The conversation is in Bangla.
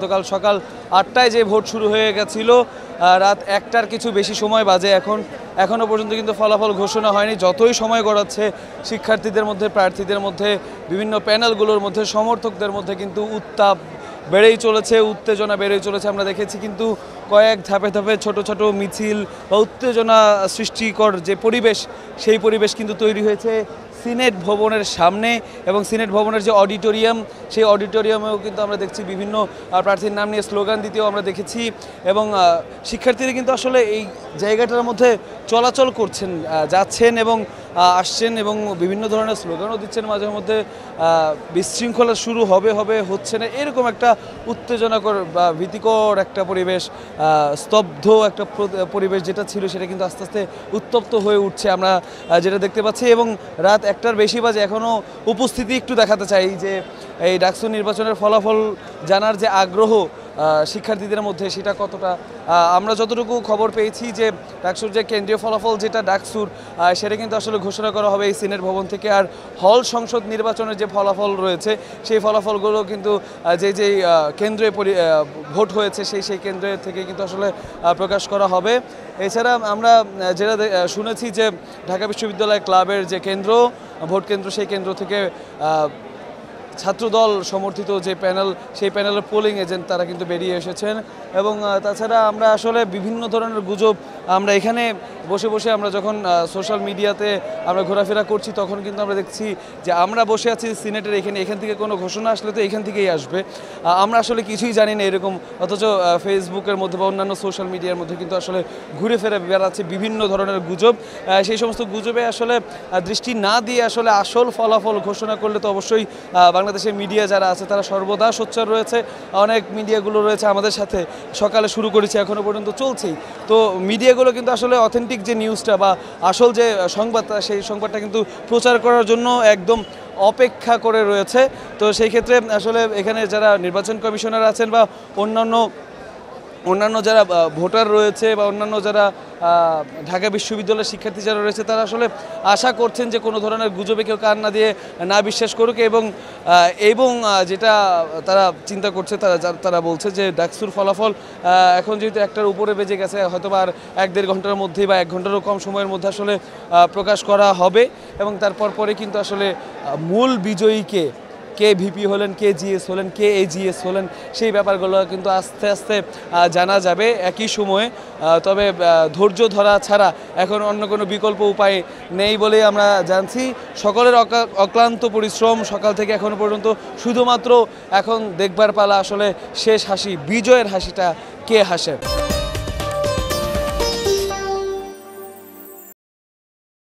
গতকাল সকাল ৮টায় যে ভোট শুরু হয়ে গেছিল, রাত ১টার কিছু বেশি সময় বাজে এখনও পর্যন্ত কিন্তু ফলাফল ঘোষণা হয়নি। যতই সময় গড়াচ্ছে শিক্ষার্থীদের মধ্যে, প্রার্থীদের মধ্যে, বিভিন্ন প্যানেলগুলোর মধ্যে, সমর্থকদের মধ্যে কিন্তু উত্তাপ বেড়েই চলেছে, উত্তেজনা বেড়েই চলেছে। আমরা দেখেছি কিন্তু কয়েক ধাপে ধাপে ছোট ছোট মিছিল বা উত্তেজনা সৃষ্টিকর যে পরিবেশ, সেই পরিবেশ কিন্তু তৈরি হয়েছে সিনেট ভবনের সামনে। এবং সিনেট ভবনের যে অডিটোরিয়াম, সেই অডিটোরিয়ামেও কিন্তু আমরা দেখছি বিভিন্ন প্রার্থীর নাম নিয়ে স্লোগান দিতেও আমরা দেখেছি। এবং শিক্ষার্থীরা কিন্তু আসলে এই জায়গাটার মধ্যে চলাচল করছেন, যাচ্ছেন এবং আসছেন এবং বিভিন্ন ধরনের স্লোগানও দিচ্ছেন। মাঝে মধ্যে বিশৃঙ্খলা শুরু হচ্ছে না, এরকম একটা উত্তেজনাকর বা ভীতিকর একটা পরিবেশ, স্তব্ধ একটা পরিবেশ যেটা ছিল সেটা কিন্তু আস্তে আস্তে উত্তপ্ত হয়ে উঠছে আমরা যেটা দেখতে পাচ্ছি। এবং রাত ১টার বেশি বাজে, এখনও উপস্থিতি একটু দেখাতে চাই যে এই ডাকসু নির্বাচনের ফলাফল জানার যে আগ্রহ শিক্ষার্থীদের মধ্যে সেটা কতটা। আমরা যতটুকু খবর পেয়েছি যে ডাকসুর যে কেন্দ্রীয় ফলাফল যেটা ডাকসুর, সেটা কিন্তু আসলে ঘোষণা করা হবে এই সিনেট ভবন থেকে। আর হল সংসদ নির্বাচনের যে ফলাফল রয়েছে সেই ফলাফলগুলো কিন্তু যেই কেন্দ্রে ভোট হয়েছে সেই কেন্দ্রের থেকে কিন্তু আসলে প্রকাশ করা হবে। এছাড়া আমরা যেটা শুনেছি যে ঢাকা বিশ্ববিদ্যালয় ক্লাবের যে কেন্দ্র, ভোট কেন্দ্র, সেই কেন্দ্র থেকে ছাত্রদল সমর্থিত যে প্যানেল, সেই প্যানেলের পোলিং এজেন্ট তারা কিন্তু বেরিয়ে এসেছেন। এবং তাছাড়া আমরা আসলে বিভিন্ন ধরনের গুজব, আমরা এখানে বসে বসে আমরা যখন সোশ্যাল মিডিয়াতে আমরা ঘোরাফেরা করছি তখন কিন্তু আমরা দেখছি যে আমরা বসে আছি সিনেটের এখান থেকে কোনো ঘোষণা আসলে তো এখান থেকেই আসবে, আমরা আসলে কিছুই জানি না এরকম। অথচ ফেসবুকের মধ্যে বা অন্যান্য সোশ্যাল মিডিয়ার মধ্যে কিন্তু আসলে ঘুরে ফিরে বেড়াচ্ছে বিভিন্ন ধরনের গুজব। সেই সমস্ত গুজবে আসলে দৃষ্টি না দিয়ে আসলে আসল ফলাফল ঘোষণা করলে তো অবশ্যই বাংলাদেশের মিডিয়া যারা আছে তারা সর্বদা সোচ্চার রয়েছে। অনেক মিডিয়াগুলো রয়েছে আমাদের সাথে, সকালে শুরু করেছি এখনও পর্যন্ত চলছেই। তো মিডিয়াগুলো কিন্তু আসলে অথেন্টিক যে নিউজটা বা আসল যে সংবাদটা, সেই সংবাদটা কিন্তু প্রচার করার জন্য একদম অপেক্ষা করে রয়েছে। তো সেই ক্ষেত্রে আসলে এখানে যারা নির্বাচন কমিশনার আছেন বা অন্যান্য যারা ভোটার রয়েছে বা অন্যান্য যারা ঢাকা বিশ্ববিদ্যালয়ের শিক্ষার্থী যারা রয়েছে তারা আসলে আশা করছেন যে কোনো ধরনের গুজবে কেউ কান না দিয়ে না বিশ্বাস করুক। এবং যেটা তারা চিন্তা করছে, তারা বলছে যে ডাকসুর ফলাফল এখন যেহেতু ১টার উপরে বেজে গেছে, হয়তো বা আর ১-১.৫ ঘন্টার মধ্যেই বা ১ ঘন্টারও কম সময়ের মধ্যে আসলে প্রকাশ করা হবে। এবং তারপর পরে কিন্তু আসলে মূল বিজয়ীকে, কে ভিপি হলেন, কে জিএস হলেন, কে এজিএস হলেন, সেই ব্যাপারগুলো কিন্তু আস্তে আস্তে জানা যাবে একই সময়ে। তবে ধৈর্য ধরা ছাড়া এখন অন্য কোনো বিকল্প উপায় নেই বলেই আমরা জানছি। সকলের অক্লান্ত পরিশ্রম সকাল থেকে এখনো পর্যন্ত, শুধুমাত্র এখন দেখবার পালা আসলে শেষ হাসি, বিজয়ের হাসিটা কে হাসে।